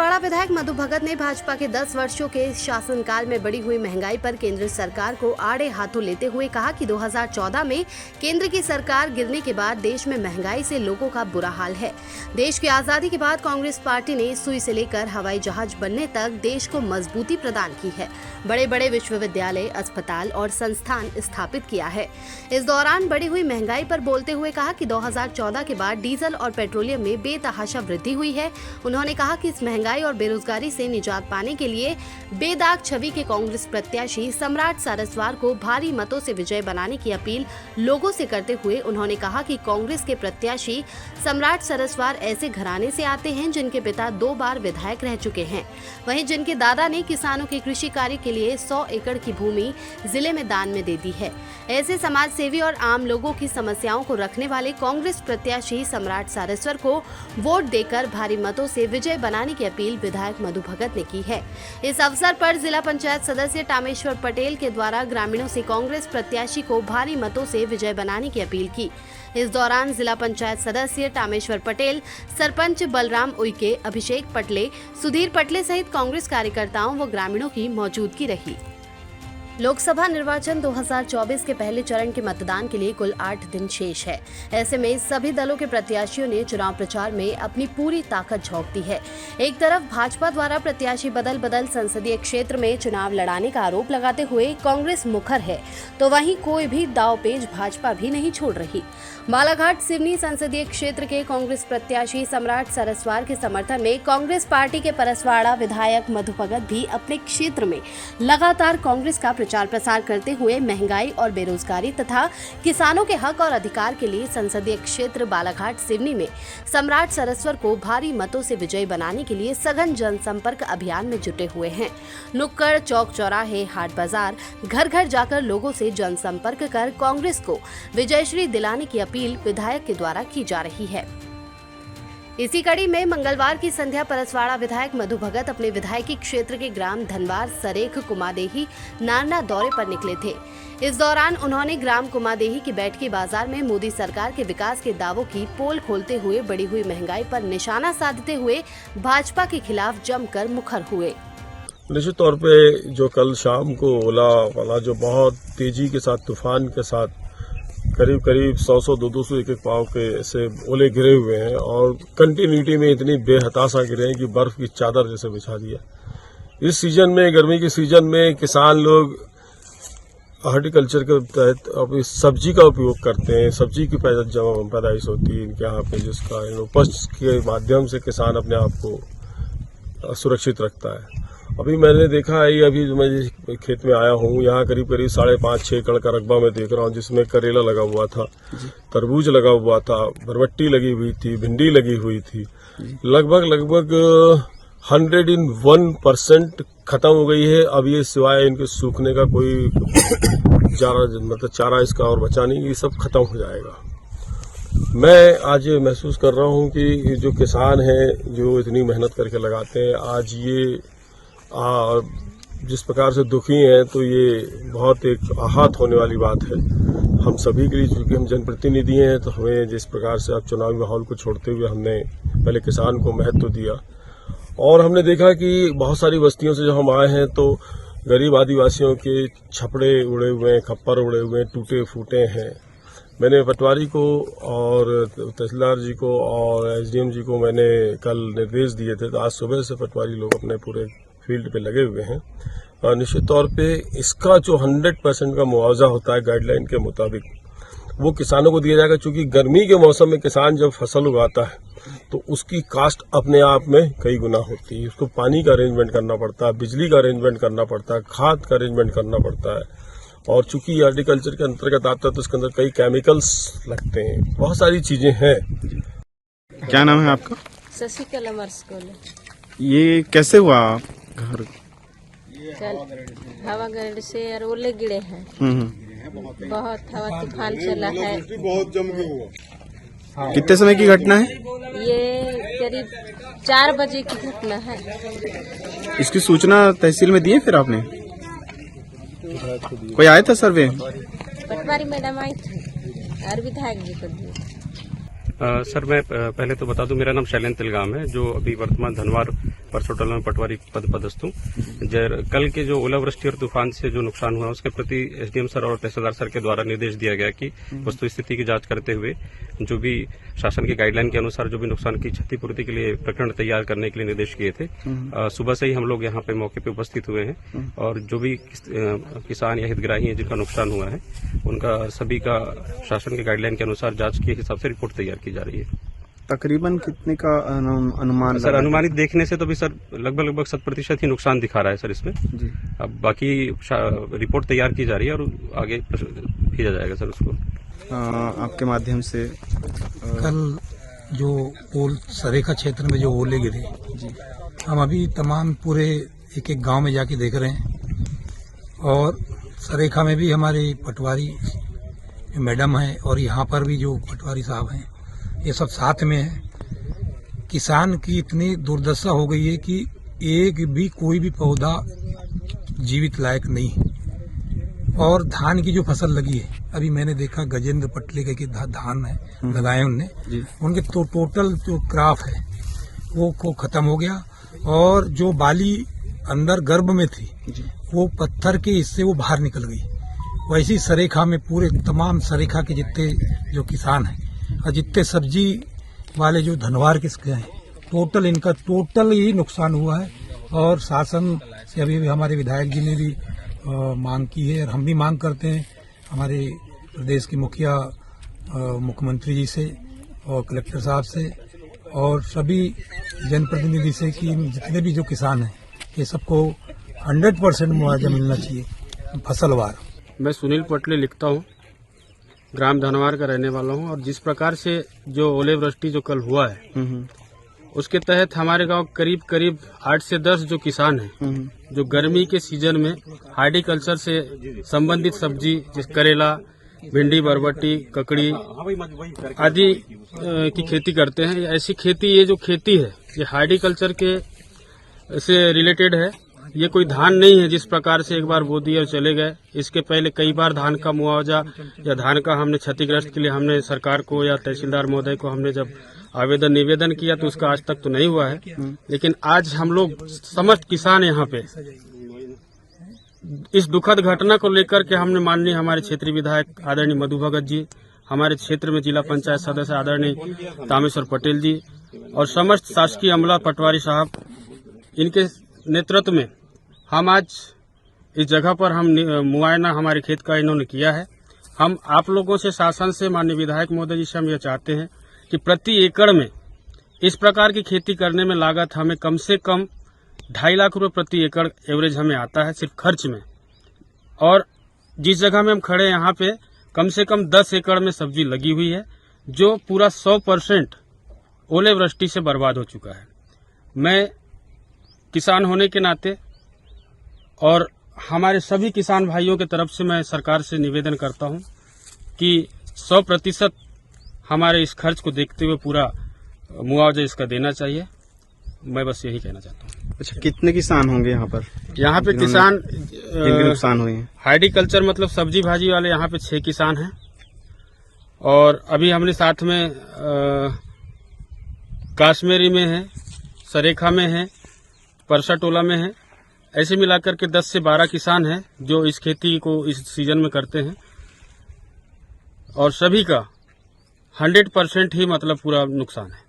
परसवाड़ा विधायक मधु भगत ने भाजपा के 10 वर्षों के शासनकाल में बढ़ी हुई महंगाई पर केंद्र सरकार को आड़े हाथों लेते हुए कहा कि 2014 में केंद्र की सरकार गिरने के बाद देश में महंगाई से लोगों का बुरा हाल है। देश की आजादी के बाद कांग्रेस पार्टी ने सुई से लेकर हवाई जहाज बनने तक देश को मजबूती प्रदान की है, बड़े बड़े विश्वविद्यालय, अस्पताल और संस्थान स्थापित किया है। इस दौरान बढ़ी हुई महंगाई पर बोलते हुए कहा कि 2014 के बाद डीजल और पेट्रोलियम में बेतहाशा वृद्धि हुई है। उन्होंने कहा कि इस महंगाई और बेरोजगारी से निजात पाने के लिए बेदाग छवि के कांग्रेस प्रत्याशी सम्राट सारस्वत को भारी मतों से विजय बनाने की अपील लोगों से करते हुए उन्होंने कहा कि कांग्रेस के प्रत्याशी सम्राट सारस्वत ऐसे घराने से आते हैं जिनके पिता 2 बार विधायक रह चुके हैं, वहीं जिनके दादा ने किसानों के कृषि कार्य के लिए 100 एकड़ की भूमि जिले में दान में दे दी है। ऐसे समाज सेवी और आम लोगों की समस्याओं को रखने वाले कांग्रेस प्रत्याशी सम्राट सारस्वत को वोट देकर भारी मतों से विजय बनाने की अपील विधायक मधु भगत ने की है। इस अवसर पर जिला पंचायत सदस्य टामेश्वर पटेल के द्वारा ग्रामीणों से कांग्रेस प्रत्याशी को भारी मतों से विजय बनाने की अपील की। इस दौरान जिला पंचायत सदस्य टामेश्वर पटेल, सरपंच बलराम उइके, अभिषेक पटले, सुधीर पटले सहित कांग्रेस कार्यकर्ताओं व ग्रामीणों की मौजूदगी रही। लोकसभा निर्वाचन 2024 के पहले चरण के मतदान के लिए कुल 8 दिन शेष है। ऐसे में सभी दलों के प्रत्याशियों ने चुनाव प्रचार में अपनी पूरी ताकत झोंक दी है। एक तरफ भाजपा द्वारा प्रत्याशी बदल संसदीय क्षेत्र में चुनाव लड़ाने का आरोप लगाते हुए कांग्रेस मुखर है, तो वहीं कोई भी दांवपेच भाजपा भी नहीं छोड़ रही। बालाघाट सिवनी संसदीय क्षेत्र के कांग्रेस प्रत्याशी सम्राट सारस्वत के समर्थन में कांग्रेस पार्टी के परसवाड़ा विधायक मधु भगत भी अपने क्षेत्र में लगातार कांग्रेस का प्रचार प्रसार करते हुए महंगाई और बेरोजगारी तथा किसानों के हक और अधिकार के लिए संसदीय क्षेत्र बालाघाट सिवनी में सम्राट सारस्वत को भारी मतों से विजयी बनाने के लिए सघन जनसंपर्क अभियान में जुटे हुए हैं। नुक्कड़, चौक चौराहे, हाट बाजार, घर घर जाकर लोगों से जनसंपर्क कर कांग्रेस को विजयश्री दिलाने की अपील विधायक के द्वारा की जा रही है। इसी कड़ी में मंगलवार की संध्या परसवाड़ा विधायक मधु भगत अपने विधायकी क्षेत्र के ग्राम धनवार, सरेख, कुमादेही, नारना दौरे पर निकले थे। इस दौरान उन्होंने ग्राम कुमादेही की बैठकी बाजार में मोदी सरकार के विकास के दावों की पोल खोलते हुए बढ़ी हुई महंगाई पर निशाना साधते हुए भाजपा के खिलाफ जमकर मुखर हुए। निश्चित तौर पे जो कल शाम को ओला वाला जो बहुत तेजी के साथ, तूफान के साथ करीब 100 200 एक पाव के ऐसे ओले गिरे हुए हैं और कंटिन्यूटी में इतनी बेहताशा गिरे हैं कि बर्फ की चादर जैसे बिछा दिया। इस सीजन में, गर्मी के सीजन में किसान लोग हॉर्टिकल्चर के तहत अपनी सब्जी का उपयोग करते हैं। सब्जी की पैदाइश होती है इनके यहाँ पे, जिसका उपज के माध्यम से किसान अपने आप को सुरक्षित रखता है। अभी मैंने देखा है, अभी मैं खेत में आया हूँ, यहाँ करीब 5.5-6 एकड़ का रकबा मैं देख रहा हूँ, जिसमें करेला लगा हुआ था, तरबूज लगा हुआ था, बरबट्टी लगी हुई थी, भिंडी लगी हुई थी। लगभग 101% खत्म हो गई है। अब ये सिवाय इनके सूखने का कोई चारा इसका और बचा नहीं, ये सब खत्म हो जाएगा। मैं आज महसूस कर रहा हूँ कि जो किसान हैं, जो इतनी मेहनत करके लगाते हैं, आज ये जिस प्रकार से दुखी हैं, तो ये बहुत एक आहत होने वाली बात है हम सभी के लिए। चूंकि हम जनप्रतिनिधि हैं, तो हमें जिस प्रकार से अब चुनावी माहौल को छोड़ते हुए हमने पहले किसान को महत्व दिया, और हमने देखा कि बहुत सारी बस्तियों से जब हम आए हैं तो गरीब आदिवासियों के छपड़े उड़े हुए हैं, खप्पर उड़े हुए हैं, टूटे फूटे हैं। मैंने पटवारी को और तहसीलदार जी को और एसडीएम जी को मैंने कल निर्देश दिए थे, तो आज सुबह से पटवारी लोग अपने पूरे फील्ड पे लगे हुए हैं। और निश्चित तौर पे इसका जो 100% का मुआवजा होता है गाइडलाइन के मुताबिक, वो किसानों को दिया जाएगा। क्योंकि गर्मी के मौसम में किसान जब फसल उगाता है तो उसकी कास्ट अपने आप में कई गुना होती है। उसको पानी का अरेंजमेंट करना पड़ता है, बिजली का अरेंजमेंट करना पड़ता है, खाद का अरेंजमेंट करना पड़ता है। और चूंकि एग्रीकल्चर के अंतर्गत आता है तो उसके अंदर कई केमिकल्स लगते हैं, बहुत सारी चीजें हैं। क्या नाम है आपका? शशिकला मर्सकोले। ये कैसे हुआ घर? हवा गरड से और ओले गिरे हैं। बहुत हवा तूफान चला है। बहुत जम के हुआ। कितने समय की घटना है? ये करीब 4 बजे की घटना है। इसकी सूचना तहसील में दी है फिर आपने? कोई आया था सर्वे? पटवारी मैडम आई थी और विधायक जी को दिए। सर मैं पहले तो बता दूं, मेरा नाम शैलेंद्र तिलगाम है, जो अभी वर्तमान धनवार परसोटल में पटवारी पदस्थ हूँ। कल के जो ओलावृष्टि और तूफान से जो नुकसान हुआ उसके प्रति एसडीएम सर और तहसीलदार सर के द्वारा निर्देश दिया गया कि वस्तु स्थिति की जांच करते हुए जो भी शासन के गाइडलाइन के अनुसार जो भी नुकसान की क्षतिपूर्ति के लिए प्रकरण तैयार करने के लिए निर्देश किए थे। सुबह से ही हम लोग यहाँ पे मौके पे उपस्थित हुए हैं और जो भी किसान या हितग्राही हैं जिनका नुकसान हुआ है उनका सभी का शासन के गाइडलाइन के अनुसार जांच के हिसाब से रिपोर्ट तैयार की जा रही है। तकरीबन कितने का अनुमान सर अनुमानित देखने से तो भी सर लगभग 100% ही नुकसान दिखा रहा है सर इसमें जी। अब बाकी रिपोर्ट तैयार की जा रही है और आगे भेजा जाएगा सर उसको। आपके माध्यम से कल जो ओल सरेखा क्षेत्र में जो ओले गिरे जी, हम अभी तमाम पूरे एक एक गांव में जाके देख रहे हैं और सरेखा में भी हमारे पटवारी मैडम हैं और यहाँ पर भी जो पटवारी साहब हैं ये सब साथ में है। किसान की इतनी दुर्दशा हो गई है कि एक भी कोई भी पौधा जीवित लायक नहीं है। और धान की जो फसल लगी है, अभी मैंने देखा गजेंद्र पटले के धान है लगाए उनने, उनके तो टोटल जो क्रॉप है वो खत्म हो गया और जो बाली अंदर गर्भ में थी वो पत्थर के हिस्से वो बाहर निकल गई। वैसी सरेखा में पूरे तमाम सरेखा के जितने जो किसान हैं और जितने सब्जी वाले जो धनवार किसके हैं टोटल इनका टोटल ही नुकसान हुआ है। और शासन से अभी हमारे विधायक जी ने भी मांग की है और हम भी मांग करते हैं हमारे प्रदेश के मुखिया मुख्यमंत्री जी से और कलेक्टर साहब से और सभी जनप्रतिनिधि से कि जितने भी जो किसान हैं ये सबको 100% मुआवजा मिलना चाहिए फसलवार। मैं सुनील पटले लिखता हूँ, ग्राम धनवार का रहने वाला हूँ और जिस प्रकार से जो ओले वृष्टि जो कल हुआ है उसके तहत हमारे गांव करीब 8 से 10 जो किसान हैं जो गर्मी के सीजन में हार्टिकल्चर से संबंधित सब्जी जैसे करेला, भिंडी, बरबट्टी, ककड़ी आदि की खेती करते हैं। ऐसी खेती, ये जो खेती है ये हार्टिकल्चर के से रिलेटेड है। ये कोई धान नहीं है जिस प्रकार से एक बार बो दिए और चले गए। इसके पहले कई बार धान का मुआवजा या धान का हमने क्षतिग्रस्त के लिए हमने सरकार को या तहसीलदार महोदय को हमने जब निवेदन किया तो उसका आज तक तो नहीं हुआ है। लेकिन आज हम लोग समस्त किसान यहाँ पे इस दुखद घटना को लेकर के हमने माननीय हमारे क्षेत्रीय विधायक आदरणीय मधु भगत जी, हमारे क्षेत्र में जिला पंचायत सदस्य आदरणीय तामेश्वर पटेल जी और समस्त शासकीय अमला पटवारी साहब, इनके नेतृत्व में हम आज इस जगह पर हम मुआयना हमारे खेत का इन्होंने किया है। हम आप लोगों से, शासन से, माननीय विधायक महोदय जी से हम यह चाहते हैं कि प्रति एकड़ में इस प्रकार की खेती करने में लागत हमें कम से कम 2.5 लाख रुपए प्रति एकड़ एवरेज हमें आता है सिर्फ खर्च में। और जिस जगह में हम खड़े हैं यहाँ पे कम से कम 10 एकड़ में सब्जी लगी हुई है जो पूरा 100% ओले वृष्टि से बर्बाद हो चुका है। मैं किसान होने के नाते और हमारे सभी किसान भाइयों के तरफ से मैं सरकार से निवेदन करता हूं कि 100% हमारे इस खर्च को देखते हुए पूरा मुआवजा इसका देना चाहिए। मैं बस यही कहना चाहता हूं। अच्छा, कितने किसान होंगे यहाँ पर? यहाँ पे किसान जिनके नुकसान हुए हैं हार्टिकल्चर मतलब सब्जी भाजी वाले यहाँ पे 6 किसान हैं और अभी हमने साथ में काश्मीरी में है, सरेखा में है, परसा टोला में है। ऐसे मिलाकर के 10 से 12 किसान हैं जो इस खेती को इस सीजन में करते हैं और सभी का 100% ही मतलब पूरा नुकसान है।